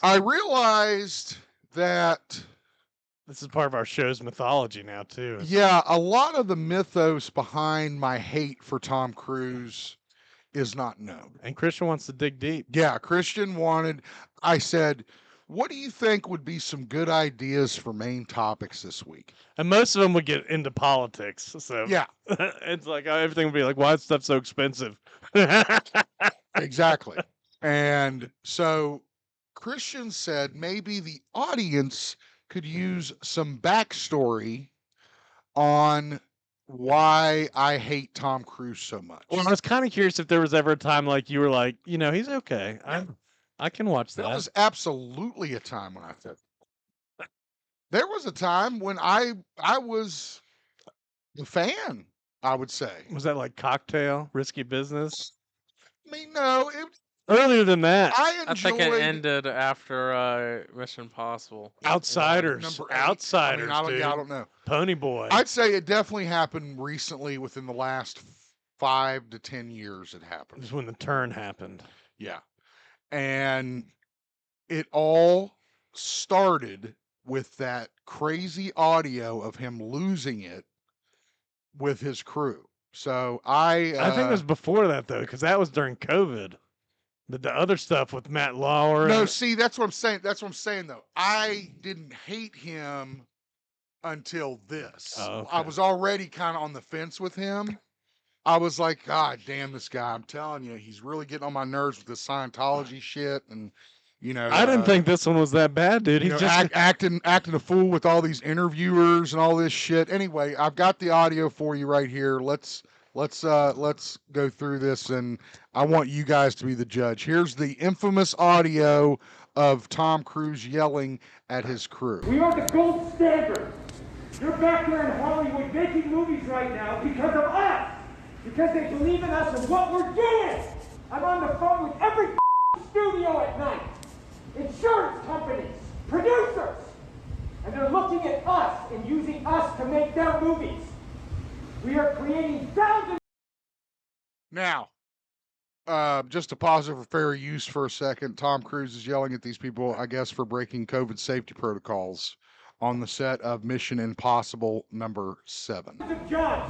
I realized that, This is part of our show's mythology now, too. yeah, a lot of the mythos behind my hate for Tom Cruise is not known. And Christian wants to dig deep. Yeah, Christian wanted, I said, what do you think would be some good ideas for main topics this week? And most of them would get into politics. So Yeah, it's like everything would be like, why is stuff so expensive? exactly. And so Christian said maybe the audience could use some backstory on why I hate Tom Cruise so much. Well, I was kind of curious if there was ever a time like you were like, he's okay. I can watch that. There was absolutely a time when I said, there was a time when I was the fan, I would say. Was that like Cocktail, Risky Business? I mean, no, Earlier than that. I think enjoyed it ended after Mission Impossible. Outsiders. number 8. Outsiders, I mean, dude. I don't know. Pony Boy. I'd say it definitely happened recently within the last 5 to 10 years it happened. This is when the turn happened. Yeah. And it all started with that crazy audio of him losing it with his crew. So I think it was before that, though, because that was during COVID. But the other stuff with Matt Lauer. No, see, that's what I'm saying. That's what I'm saying, though. I didn't hate him until this. Oh, okay. I was already kind of on the fence with him. I was like, God damn this guy. I'm telling you, he's really getting on my nerves with this Scientology shit. And, I didn't think this one was that bad, dude. He's just acting a fool with all these interviewers and all this shit. Anyway, I've got the audio for you right here. Let's go through this, and I want you guys to be the judge. Here's the infamous audio of Tom Cruise yelling at his crew. We are the gold standard. You're back there in Hollywood making movies right now because of us. Because they believe in us and what we're doing. I'm on the phone with every studio at night. Insurance companies, producers. And they're looking at us and using us to make their movies. We are creating thousands. Now, just to pause it for fair use for a second, Tom Cruise is yelling at these people, I guess, for breaking COVID safety protocols on the set of Mission Impossible number 7. Judge,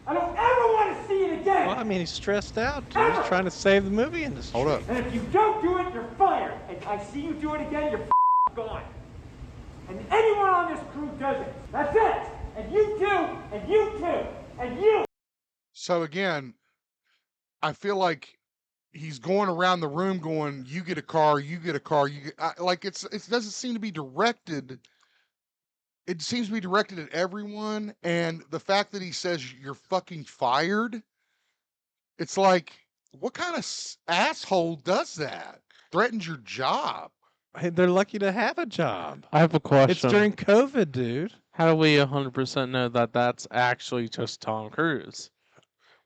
I don't ever want to see it again. Well, I mean, he's stressed out, dude. He's trying to save the movie industry. Hold up. And if you don't do it, you're fired. And I see you do it again, you're gone. And anyone on this crew does it. That's it. And you too, and you too, and you. So again, I feel like he's going around the room going, you get a car, you get a car, like it doesn't seem to be directed. It seems to be directed at everyone, and the fact that he says you're fucking fired, it's like, what kind of asshole does that? Threatens your job. Hey, they're lucky to have a job. I have a question. It's during COVID, dude. How do we 100% know that that's actually just Tom Cruise?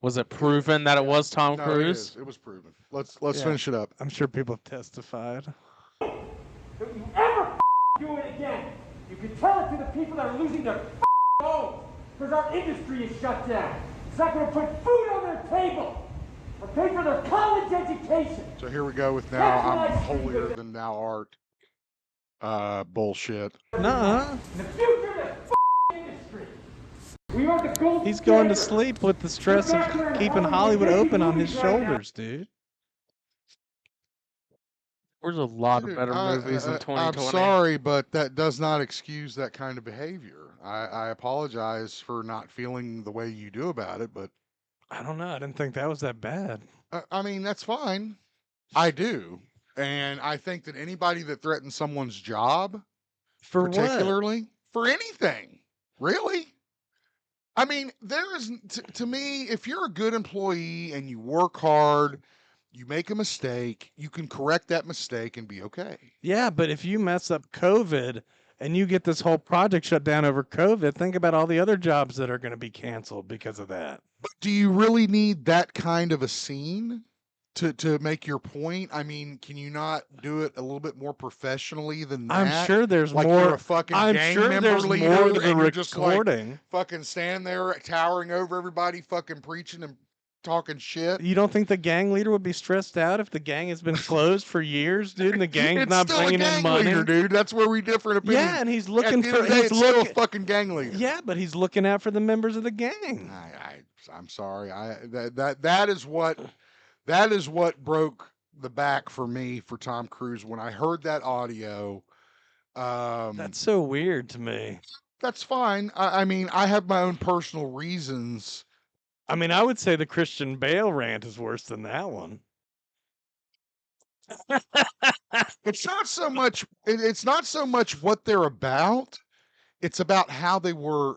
Was it proven that it was Tom No, Cruise? it was proven. Let's finish it up. I'm sure people have testified. Don't you ever do it again. You can tell it to the people that are losing their homes because our industry is shut down. It's not going to put food on their table or pay for their college education. So here we go with now I'm holier than thou art. Bullshit. Nuh-uh. The future of the industry. We are the gold He's going to standard. sleep with the stress of keeping Hollywood open on his shoulders, dude. There's a lot of Dude, better movies in 2020. I'm sorry, but that does not excuse that kind of behavior. I apologize for not feeling the way you do about it, but I don't know. I didn't think that was that bad. I mean, that's fine. I do. And I think that anybody that threatens someone's job, For what? particularly for anything, really. I mean, there is, to me, if you're a good employee and you work hard, you make a mistake, you can correct that mistake and be okay. Yeah, but if you mess up COVID and you get this whole project shut down over COVID, think about all the other jobs that are going to be canceled because of that. But do you really need that kind of a scene to make your point? I mean, can you not do it a little bit more professionally than that? I'm sure there's like more. You're a fucking I'm gang sure member there's leader, more to the and you're just like recording. fucking standing there towering over everybody, fucking preaching and talking shit. You don't think the gang leader would be stressed out if the gang has been closed for years, dude, and the gang's It's not still a bringing in gang money? leader, dude. That's where we differ in opinion. Yeah, and he's At looking the end for of the day, he's it's still a looking. fucking gang leader. Yeah, but he's looking out for the members of the gang. I'm sorry. That is what broke the back for me for Tom Cruise when I heard that audio. That's so weird to me. That's fine. I mean, I have my own personal reasons. I mean, I would say the Christian Bale rant is worse than that one. It's not so much. It's not so much what they're about. It's about how they were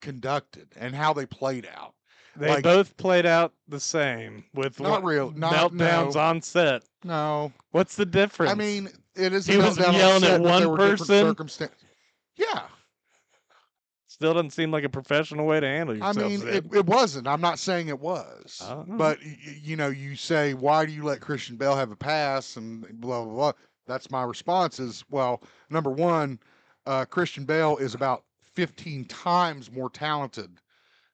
conducted and how they played out. They Like- both played out the same with Not real. meltdowns on set. No. What's the difference? I mean, it is. He was yelling at one person. Yeah. Still doesn't seem like a professional way to handle I yourself. mean, Zip. it wasn't. I'm not saying it was. Oh. But, you know, you say, why do you let Christian Bale have a pass and blah, blah, blah. That's my response is, well, number one, Christian Bale is about 15 times more talented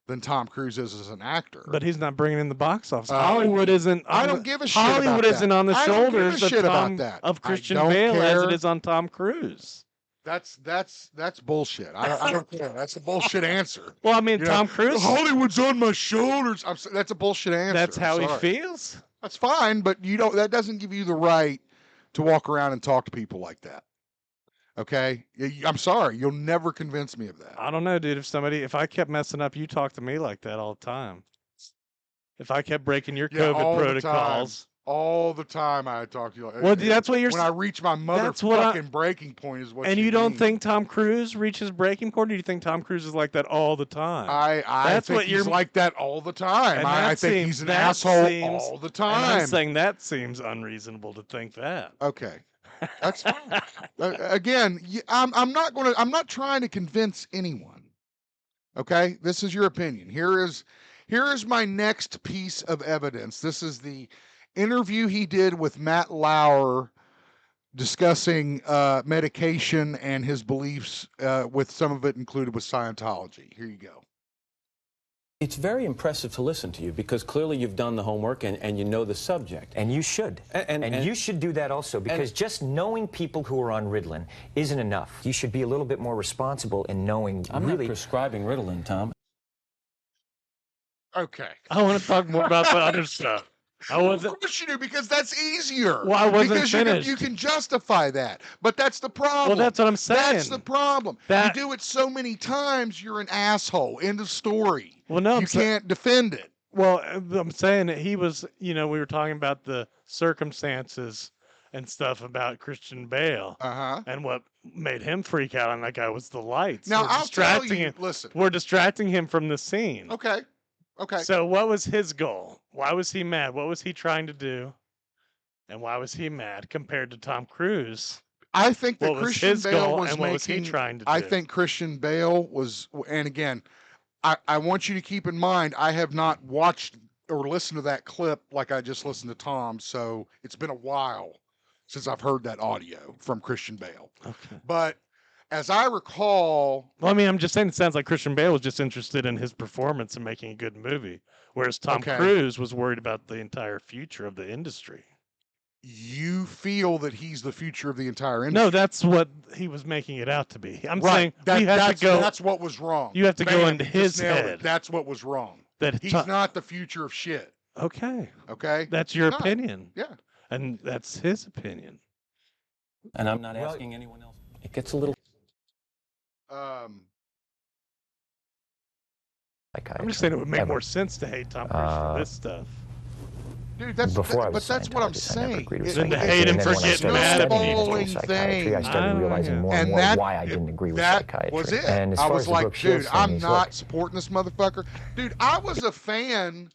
than Tom Cruise is as an actor. But he's not bringing in the box office. Hollywood isn't. I don't give a shit about Hollywood isn't that. on the I don't give a shoulders shit about of that. of I Christian don't Bale as care. it is on Tom Cruise. That's bullshit. I don't care. That's a bullshit answer. Well, I mean, You Tom know, Cruise. Hollywood's on my shoulders. That's a bullshit answer. That's I'm how he sorry. feels. That's fine, but you don't. That doesn't give you the right to walk around and talk to people like that. Okay, I'm sorry. You'll never convince me of that. I don't know, dude. If I kept messing up, you talk to me like that all the time. If I kept breaking your Yeah, all COVID the protocols. All the time I talk to you. Well, dude, that's what you're. When I reach my that's what I- motherfucking breaking point is what. And you you don't mean. think Tom Cruise reaches breaking point? Or do you think Tom Cruise is like that all the time? I That's think what he's you're- like that all the time. And I that think seems- he's an that asshole seems- all the And time. I'm saying that seems unreasonable to think that. Okay, that's fine. Again, I'm not trying to convince anyone. Okay, this is your opinion. Here is my next piece of evidence. This is the interview he did with Matt Lauer discussing medication and his beliefs, with some of it included with Scientology. Here you go. It's very impressive to listen to you because clearly you've done the homework and you know the subject. And you should. And you should do that also because just knowing people who are on Ritalin isn't enough. You should be a little bit more responsible in knowing I'm really. not prescribing Ritalin, Tom. Okay. I want to talk more about the other stuff. I Of wasn't. course you do, because that's easier. Well, I wasn't because finished. you can justify that, but that's the problem. Well, that's what I'm saying. That's the problem. That- You do it so many times, you're an asshole. End of story. Well, no, you can't defend it. Well, I'm saying that he was. We were talking about the circumstances and stuff about Christian Bale and what made him freak out on that guy was the lights. Now We're I'll tell distracting you. him. Listen. We're distracting him from the scene. Okay. Okay. So what was his goal? Why was he mad? What was he trying to do? And why was he mad compared to Tom Cruise? I think that What was Christian his Bale goal was and what was he making. trying to I do? think Christian Bale was, and again, I want you to keep in mind, I have not watched or listened to that clip like I just listened to Tom, so it's been a while since I've heard that audio from Christian Bale. Okay. But as I recall, Well, I mean, I'm just saying it sounds like Christian Bale was just interested in his performance and making a good movie, whereas Tom Okay. Cruise was worried about the entire future of the industry. you feel that he's the future of the entire industry. No, that's what he was making it out to be. I'm right. saying we have that's, to go. that's what was wrong. You have to go Bam, into you his just nailed it. head. That's what was wrong. That He's Tom- not the future of shit. Okay, Okay? that's your Not. opinion. Yeah. And that's his opinion. And I'm not Well, asking anyone else. It gets a little. I'm just saying it would make Ever. more sense to hate Tom Cruise for this stuff. Dude, that's Before I but was that's what I'm Scientologist, I never saying. agreed with Then to psychiatry, hate him and for then when I getting started mad at studying people. psychiatry, I thing. started Ah, realizing more and And more that why I didn't agree with that psychiatry. was it. And as I far was as the like, Brooke Shields dude, thing I'm is, not look, supporting this motherfucker. Dude, I was a fan.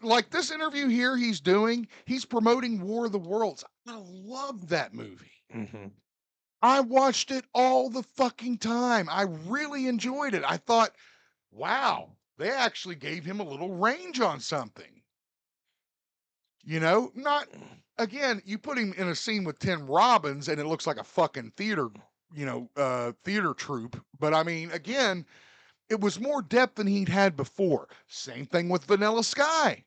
Like this interview here he's doing, he's promoting War of the Worlds. I love that movie. Mm-hmm. I watched it all the fucking time. I really enjoyed it. I thought, wow, they actually gave him a little range on something. Not, again, you put him in a scene with Tim Robbins and it looks like a fucking theater troupe. But I mean, again, it was more depth than he'd had before. Same thing with Vanilla Sky.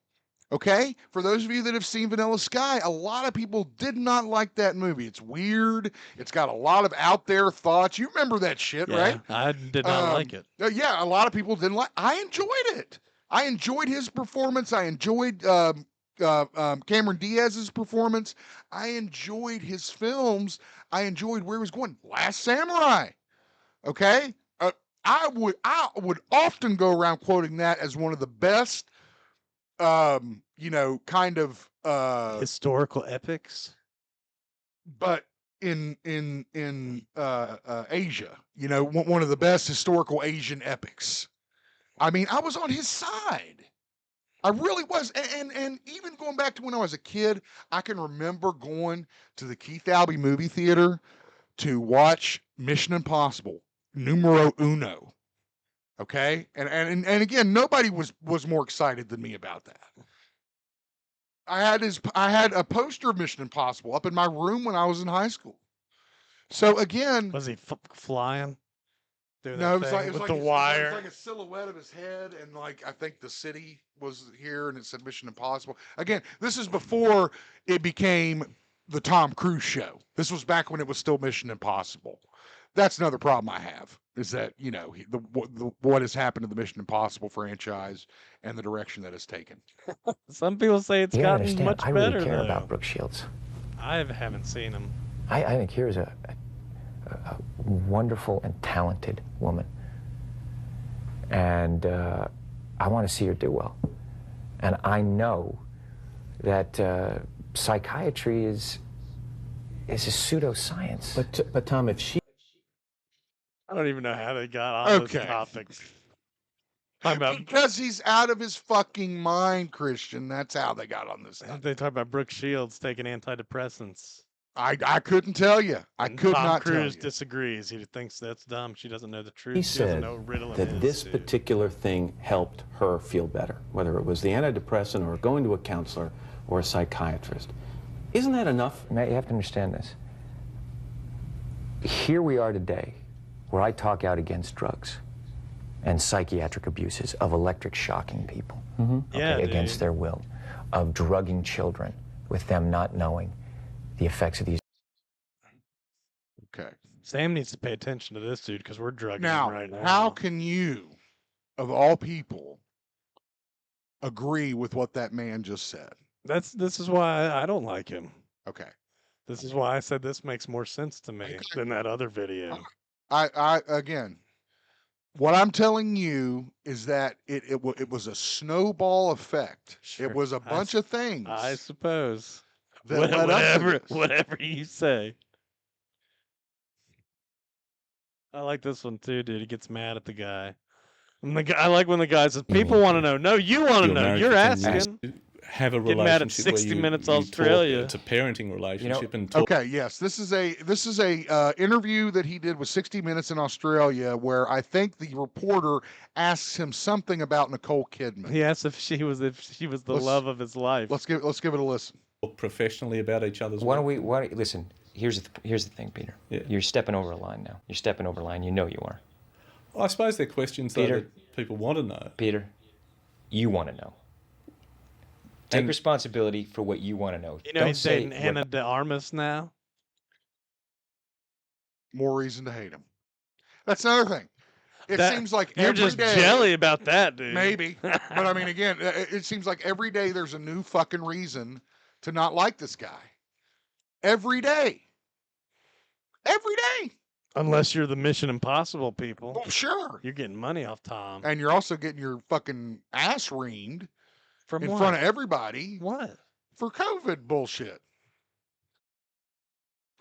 Okay, for those of you that have seen Vanilla Sky, a lot of people did not like that movie. It's weird. It's got a lot of out there thoughts. You remember that shit, right? I did not like it. Yeah, a lot of people didn't like. I enjoyed it. I enjoyed his performance. I enjoyed Cameron Diaz's performance. I enjoyed his films. I enjoyed where he was going. Last Samurai. Okay, I would often go around quoting that as one of the best. Kind of Historical epics, but in Asia, one of the best historical Asian epics. I mean, I was on his side. I really was. And even going back to when I was a kid, I can remember going to the Keith Albee movie theater to watch Mission Impossible Numero Uno. Okay? And again, nobody was more excited than me about that. I had a poster of Mission Impossible up in my room when I was in high school. So again, was he flying? No, it was like the wire. It was like a silhouette of his head, and like I think the city was here, and it said Mission Impossible. Again, this is before it became the Tom Cruise show. This was back when it was still Mission Impossible. That's another problem I have, is that what has happened to the Mission Impossible franchise and the direction that it's taken. Some people say it's gotten much better. I really care about Brooke Shields. I haven't seen him. I think here's a wonderful and talented woman, and I want to see her do well. And I know that psychiatry is a pseudoscience. But Tom, if she... I don't even know how they got on this topic. Because he's out of his fucking mind, Christian. That's how they got on this. They talk about Brooke Shields taking antidepressants. I couldn't tell you. I could not tell you. Tom Cruise disagrees. He thinks that's dumb. She doesn't know the truth. He she said doesn't know Ritalin that this dude. particular thing helped her feel better, whether it was the antidepressant or going to a counselor or a psychiatrist. Isn't that enough? Matt, you have to understand this. Here we are today, where I talk out against drugs and psychiatric abuses, of electric shocking people against their will, of drugging children with them not knowing the effects of these. Okay. Sam needs to pay attention to this dude because we're drugging Now, him right now. how can you, of all people, agree with what that man just said? This is why I don't like him. Okay. This is why I said this makes more sense to me than that other video. Again, what I'm telling you is that it was a snowball effect. Sure. It was a bunch of things. I suppose. Whatever you say. I like this one too, dude. He gets mad at the guy. And I like when the guy says, "People want to know." No, you want to know. You're asking. Have a Get relationship mad at 60 where you, Minutes you Australia. Talk, it's a parenting relationship and talk. Okay, yes, this is a interview that he did with 60 Minutes in Australia, where I think the reporter asks him something about Nicole Kidman. He asked if she was the love of his life. Let's give it a listen. Talk professionally about each other's. Why don't we listen? Here's the thing, Peter. Yeah. You're stepping over a line now. You're stepping over a line. You know you are. Well, I suppose they're questions though, Peter, that people want to know. Peter, you want to know. Take responsibility for what you want to know. You know, he's dating Anna de Armas now. More reason to hate him. That's another thing. It seems like you're every just day, jelly about that, dude. Maybe, but I mean, again, it seems like every day there's a new fucking reason to not like this guy. Every day. Every day. Unless you're the Mission Impossible people. Well, sure. You're getting money off Tom. And you're also getting your fucking ass reamed From in what? front of everybody. What? For COVID bullshit.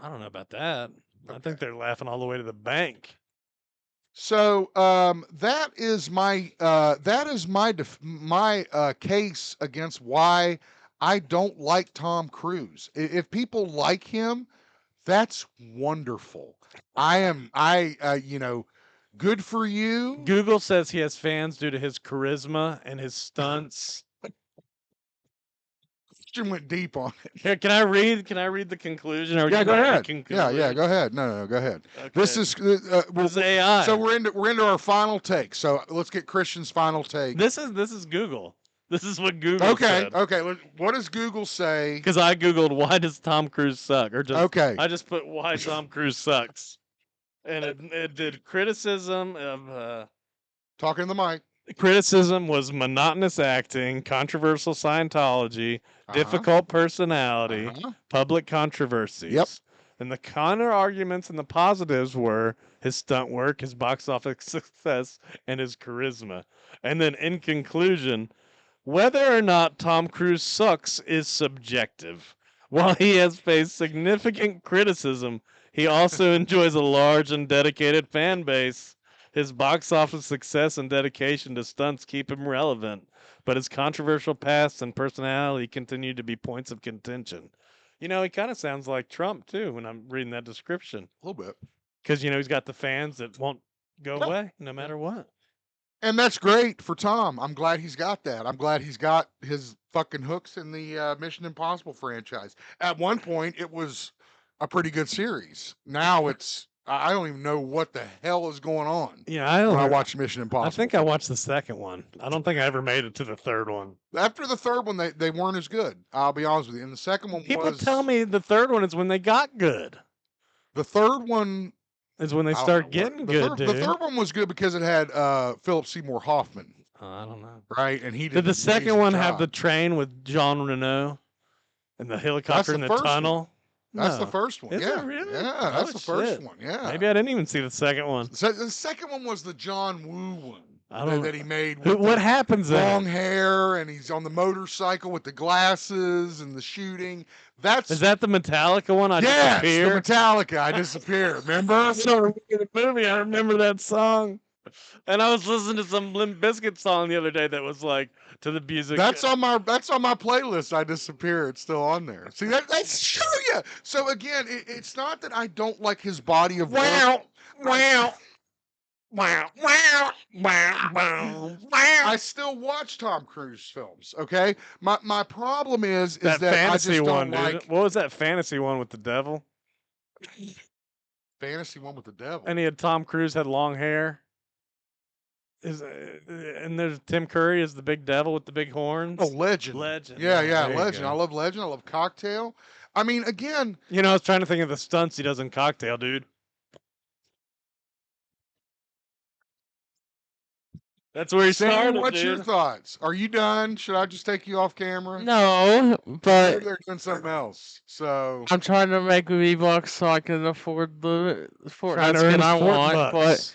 I don't know about that. Okay. I think they're laughing all the way to the bank. So that is my case against why I don't like Tom Cruise. If people like him, that's wonderful. Good for you. Google says he has fans due to his charisma and his stunts. Christian went deep on it. Here, can I read the conclusion? Yeah, go ahead. Yeah, go ahead. No, go ahead. Okay. This is AI. So we're into our final take. So let's get Christian's final take. This is Google. This is what Google said. Okay. What does Google say? Because I googled why does Tom Cruise suck, or just I just put why Tom Cruise sucks, and it did criticism of talking to the mic. Criticism was monotonous acting, controversial Scientology, difficult personality, public controversies. Yep. And the counter arguments and the positives were his stunt work, his box office success, and his charisma. And then in conclusion, whether or not Tom Cruise sucks is subjective. While he has faced significant criticism, he also enjoys a large and dedicated fan base. His box office success and dedication to stunts keep him relevant, but his controversial past and personality continue to be points of contention. You know, he kind of sounds like Trump, too, when I'm reading that description. A little bit. Because, you know, he's got the fans that won't go away no matter what. And that's great for Tom. I'm glad he's got that. I'm glad he's got his fucking hooks in the Mission Impossible franchise. At one point, it was a pretty good series. Now it's... I don't even know what the hell is going on. Yeah, I watched Mission Impossible. I think I watched the second one. I don't think I ever made it to the third one. After the third one, they weren't as good. I'll be honest with you. And the second one People tell me the third one is when they got good. The third one is when they start getting good, dude. The third one was good because it had Philip Seymour Hoffman. I don't know. Right, and he did the second one have the train with Jean Reno and the helicopter in the tunnel? That's the first one. Is it really? Yeah, that's the first one. Yeah. Maybe I didn't even see the second one. So the second one was the John Woo one that he made. What happens there? Long hair, and he's on the motorcycle with the glasses and the shooting. Is that the Metallica one? Yes, the Metallica. I Disappear. Remember? So in the movie, I remember that song. And I was listening to some Limp Bizkit song the other day that was like to the music. That's on my playlist. I Disappear. It's still on there. See that's show you. So again, it's not that I don't like his body of work. Wow. I still watch Tom Cruise films. Okay, my problem is that fantasy I just one. Don't like... What was that fantasy one with the devil? Fantasy one with the devil. And he had Tom Cruise had long hair. And there's Tim Curry as the big devil with the big horns. Oh, Legend. Yeah, Legend. I love Legend. I love Cocktail. I mean, again, you know, I was trying to think of the stunts he does in Cocktail, dude. That's where he started. What's your thoughts? Are you done? Should I just take you off camera? No, but they're doing something else. So I'm trying to make V-Bucks so I can afford the Fortnite skin I want, but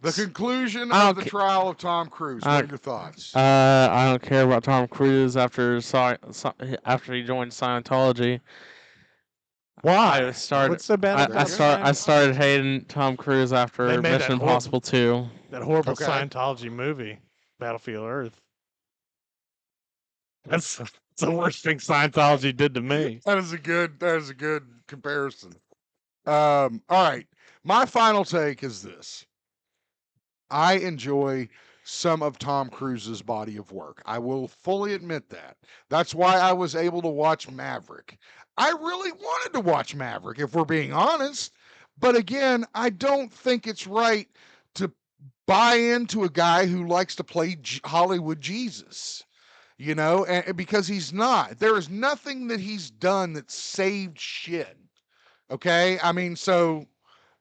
the conclusion of the trial of Tom Cruise. What are your thoughts? I don't care about Tom Cruise after he joined Scientology. Why? What's so bad? I started hating Tom Cruise after Mission Impossible 2. That horrible Scientology movie, Battlefield Earth. That's the worst thing Scientology did to me. That is a good comparison. All right. My final take is this. I enjoy some of Tom Cruise's body of work. I will fully admit that. That's why I was able to watch Maverick. I really wanted to watch Maverick, if we're being honest. But again, I don't think it's right to buy into a guy who likes to play Hollywood Jesus. You know, and because he's not. There is nothing that he's done that saved shit. Okay? I mean, so...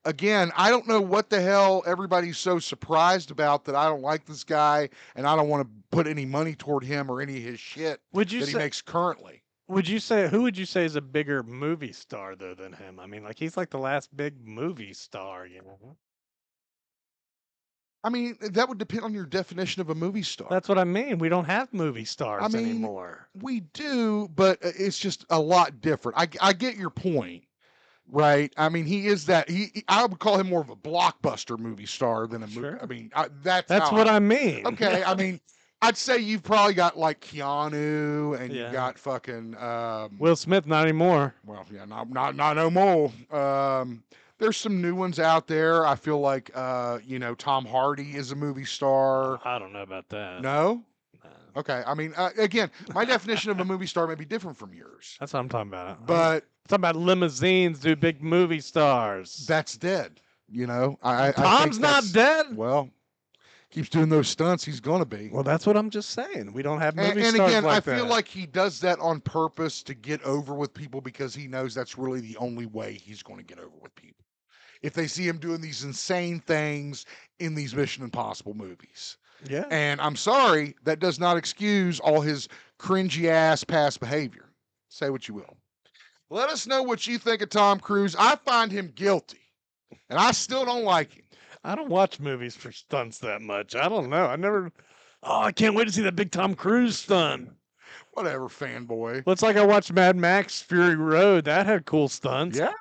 Again, I don't know what the hell everybody's so surprised about that I don't like this guy and I don't want to put any money toward him or any of his shit he makes currently. Who would you say is a bigger movie star though than him? I mean, like he's like the last big movie star, you know. I mean, that would depend on your definition of a movie star. That's what I mean. We don't have movie stars anymore. We do, but it's just a lot different. I get your point. Right. I mean, he is that. I would call him more of a blockbuster movie star than a movie. I mean, that's what I mean. Okay. I mean, I'd say you've probably got like Keanu and you've got fucking Will Smith. Not anymore. Well, yeah, not no more. There's some new ones out there. I feel like Tom Hardy is a movie star. I don't know about that. No. Okay. I mean, again, my definition of a movie star may be different from yours. That's what I'm talking about. But talking about limousines, dude, big movie stars. That's dead. You know, Tom's not dead. Well, keeps doing those stunts, he's gonna be. Well, that's what I'm just saying. We don't have movie And stars again, like I that. feel like he does that on purpose to get over with people because he knows that's really the only way he's going to get over with people. If they see him doing these insane things in these Mission Impossible movies. Yeah. And I'm sorry, that does not excuse all his cringy ass past behavior. Say what you will. Let us know what you think of Tom Cruise. I find him guilty, and I still don't like him. I don't watch movies for stunts that much. I don't know. I never. Oh, I can't wait to see that big Tom Cruise stunt. Whatever, fanboy. Well, it's like I watched Mad Max Fury Road. That had cool stunts. Yeah.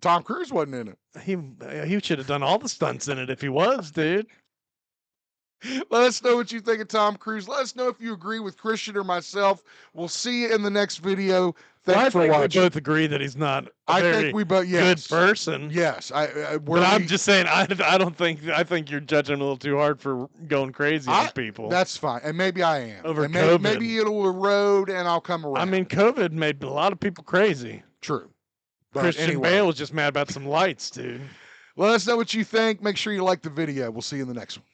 Tom Cruise wasn't in it. He should have done all the stunts in it if he was, dude. Let us know what you think of Tom Cruise. Let us know if you agree with Christian or myself. We'll see you in the next video. Thanks for watching. We both agree that he's not I think we both, yes. good person. Yes. But I'm just saying, I think you're judging him a little too hard for going crazy on people. That's fine. And maybe I am. Over and COVID. Maybe it'll erode and I'll come around. I mean, COVID made a lot of people crazy. True. But Christian anyway, Bale was just mad about some lights, dude. Let us know what you think. Make sure you like the video. We'll see you in the next one.